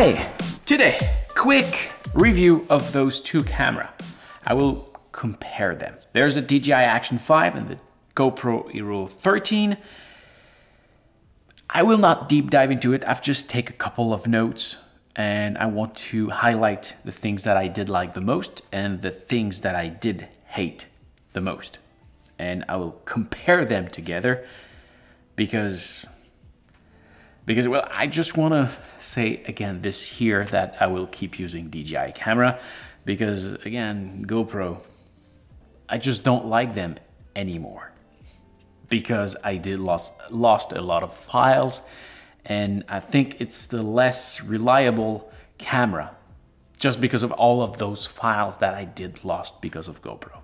Hi! Today, quick review of those two cameras. I will compare them. There's a DJI Action 5 and the GoPro Hero 13. I will not deep dive into it. I've just take a couple of notes and I want to highlight the things that I did like the most and the things that I did hate the most. And I will compare them together because well, I just want to say again this here that I will keep using DJI camera because again, GoPro, I just don't like them anymore because I did lost a lot of files, and I think it's the less reliable camera just because of all of those files that I did lost because of GoPro.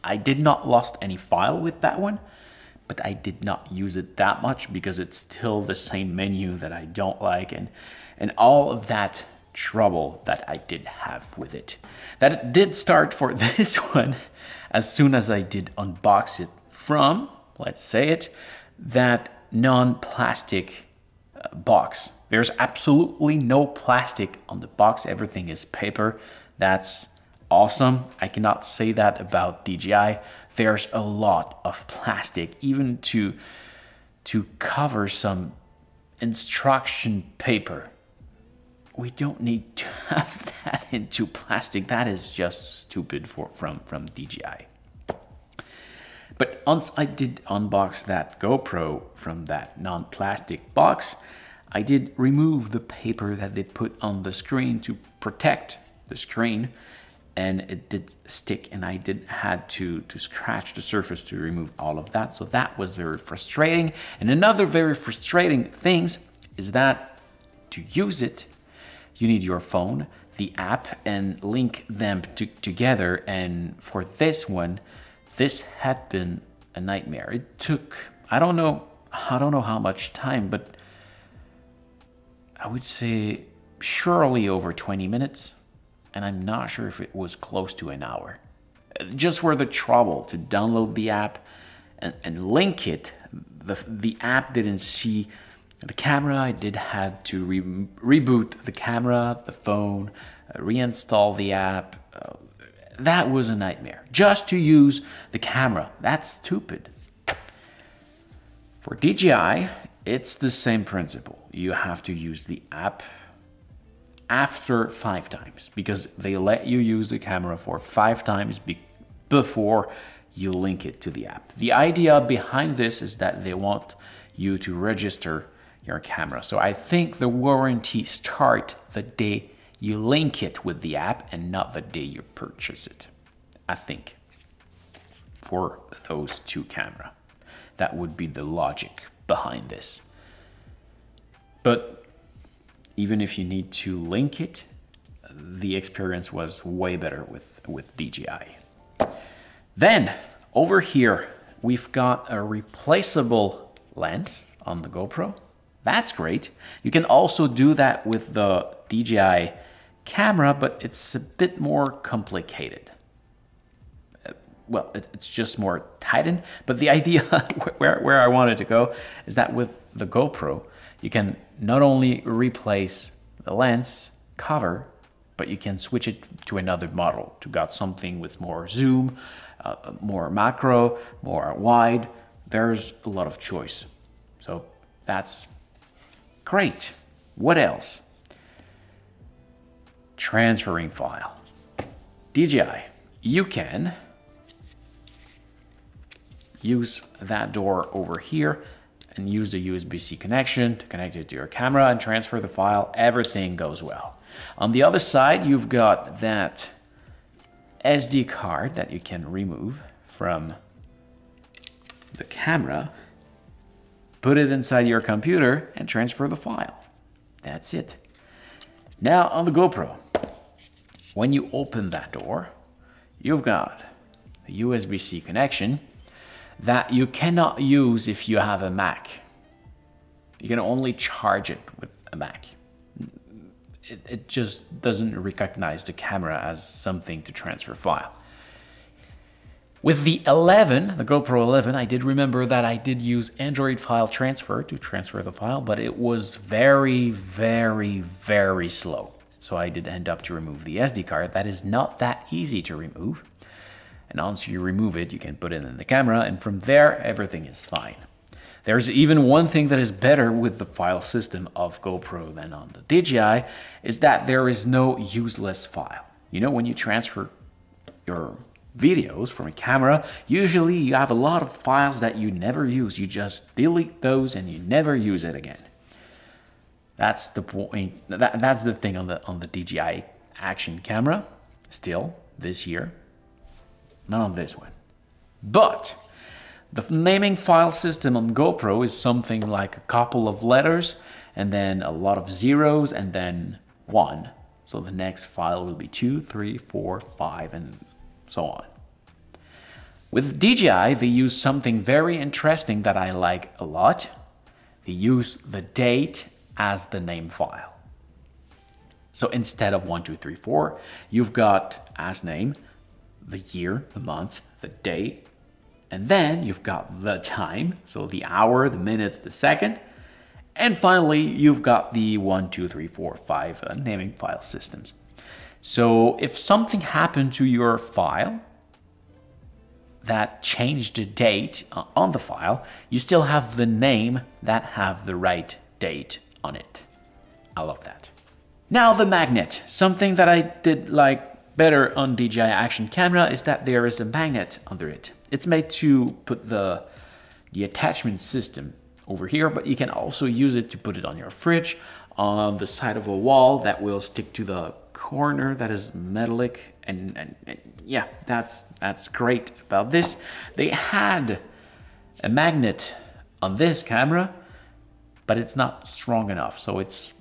I did not lost any file with that one, but I did not use it that much because it's still the same menu that I don't like and all of that trouble that I did have with it. That it did start for this one as soon as I did unbox it from, let's say it, that non-plastic box. There's absolutely no plastic on the box. Everything is paper. That's awesome. I cannot say that about DJI. There's a lot of plastic, even to cover some instruction paper. We don't need to have that into plastic. That is just stupid from DJI. But once I did unbox that GoPro from that non-plastic box, I did remove the paper that they put on the screen to protect the screen, and it did stick, and I did had to scratch the surface to remove all of that. So that was very frustrating. And another very frustrating thing is that to use it, you need your phone, the app, and link them together. And for this one, this had been a nightmare. It took, I don't know how much time, but I would say surely over 20 minutes. And I'm not sure if it was close to an hour. Just for the trouble to download the app and link it. The app didn't see the camera. I did have to reboot the camera, the phone, reinstall the app. That was a nightmare. Just to use the camera. That's stupid. For DJI, it's the same principle. You have to use the app after 5 times because they let you use the camera for 5 times before you link it to the app. The idea behind this is that they want you to register your camera. So I think the warranty starts the day you link it with the app and not the day you purchase it. I think for those two cameras, that would be the logic behind this. But even if you need to link it, the experience was way better with DJI. Then over here, we've got a replaceable lens on the GoPro. That's great. You can also do that with the DJI camera, but it's a bit more complicated. Well, it's just more tightened, but the idea where I wanted to go is that with the GoPro, you can not only replace the lens cover, but you can switch it to another model to got something with more zoom, more macro, more wide. There's a lot of choice. So that's great. What else? Transferring file. DJI, you can use that door over here and use the USB-C connection to connect it to your camera and transfer the file. Everything goes well. On the other side, you've got that SD card that you can remove from the camera, put it inside your computer and transfer the file. That's it. Now on the GoPro, when you open that door, you've got the USB-C connection that you cannot use if you have a Mac. You can only charge it with a Mac. It just doesn't recognize the camera as something to transfer file. With the 11, the GoPro 11, I did remember that I did use Android file transfer to transfer the file, but it was very, very, very slow. So I did end up to remove the SD card. That is not that easy to remove. And once you remove it, you can put it in the camera, and from there, everything is fine. There's even one thing that is better with the file system of GoPro than on the DJI, is that there is no useless file. You know, when you transfer your videos from a camera, usually you have a lot of files that you never use. You just delete those and you never use it again. That's the point. That's the thing on the DJI Action camera. Still this year, not on this one. But the naming file system on GoPro is something like a couple of letters and then a lot of zeros and then 1. So the next file will be 2, 3, 4, 5, and so on. With DJI, they use something very interesting that I like a lot. They use the date as the name file. So instead of 1, 2, 3, 4, you've got as name the year, the month, the day, and then you've got the time, so the hour, the minutes, the second, and finally you've got the 1, 2, 3, 4, 5 naming file systems. So if something happened to your file that changed the date on the file, you still have the name that have the right date on it. I love that. Now the magnet. Something that I did like better on DJI Action camera is that there is a magnet under it. It's made to put the attachment system over here, but you can also use it to put it on your fridge, on the side of a wall that will stick to the corner that is metallic, and yeah, that's great about this. They had a magnet on this camera, but it's not strong enough, so it's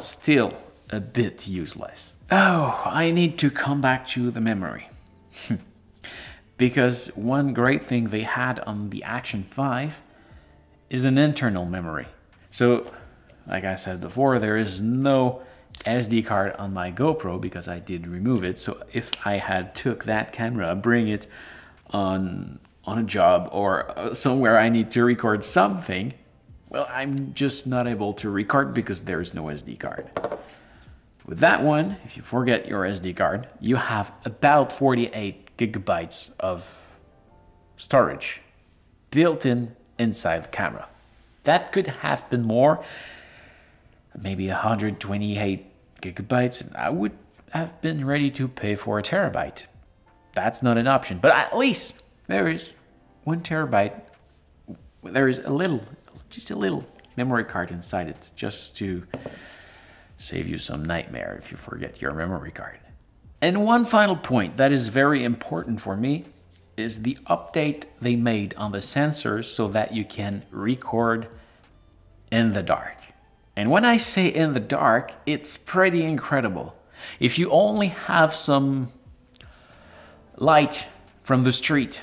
still a bit useless. Oh, I need to come back to the memory. Because one great thing they had on the Action 5 is an internal memory. So, like I said before, there is no SD card on my GoPro because I did remove it. So if I had took that camera, bring it on a job or somewhere I need to record something, well, I'm just not able to record because there's no SD card. With that one, if you forget your SD card, you have about 48 gigabytes of storage built in inside the camera. That could have been more, maybe 128 gigabytes, and I would have been ready to pay for a terabyte. That's not an option, but at least there is 1 terabyte. There is just a little memory card inside it, just to save you some nightmare if you forget your memory card. And one final point that is very important for me is the update they made on the sensors so that you can record in the dark. And when I say in the dark, it's pretty incredible. If you only have some light from the street,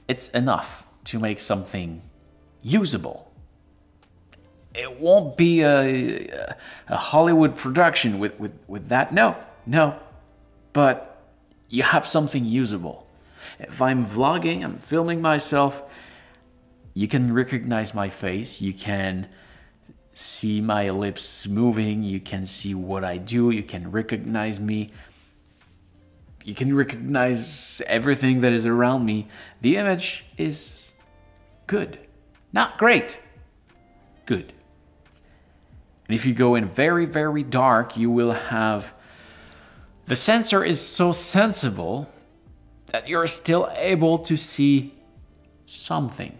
it's enough to make something usable. It won't be a Hollywood production with that, no, but you have something usable. If I'm vlogging, I'm filming myself, you can recognize my face, you can see my lips moving, you can see what I do, you can recognize me, you can recognize everything that is around me. The image is good, not great, good. And if you go in very, very dark, you will have... The sensor is so sensible that you're still able to see something.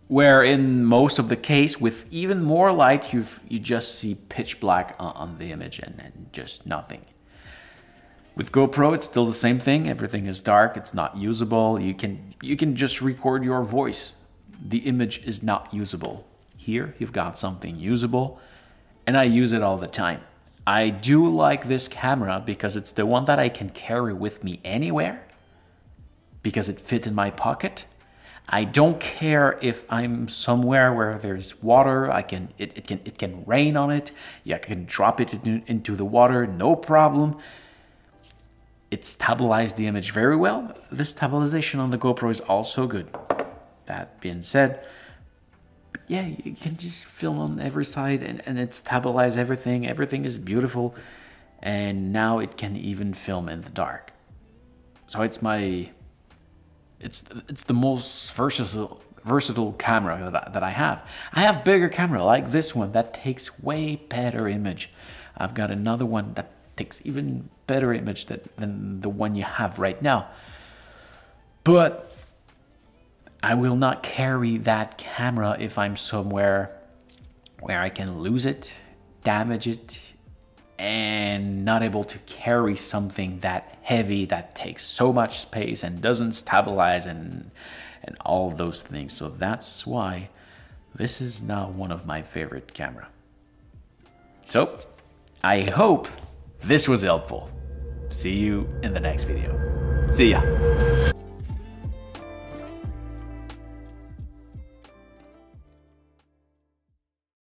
Where in most of the case, with even more light, you just see pitch black on the image and just nothing. With GoPro, it's still the same thing. Everything is dark, it's not usable. You can just record your voice. The image is not usable. Here, you've got something usable, and I use it all the time. I do like this camera because it's the one that I can carry with me anywhere, because it fit in my pocket. I don't care if I'm somewhere where there's water. It can rain on it. Yeah, I can drop it into the water, no problem. it stabilized the image very well. The stabilization on the GoPro is also good. That being said, yeah, you can just film on every side and it stabilizes everything. Everything is beautiful. And now it can even film in the dark. So it's the most versatile camera that I have. I have bigger camera like this one that takes way better image. I've got another one that takes even better image than the one you have right now. But I will not carry that camera if I'm somewhere where I can lose it, damage it, and not able to carry something that heavy that takes so much space and doesn't stabilize and all those things. So that's why this is now one of my favorite camera. So I hope this was helpful. See you in the next video. See ya.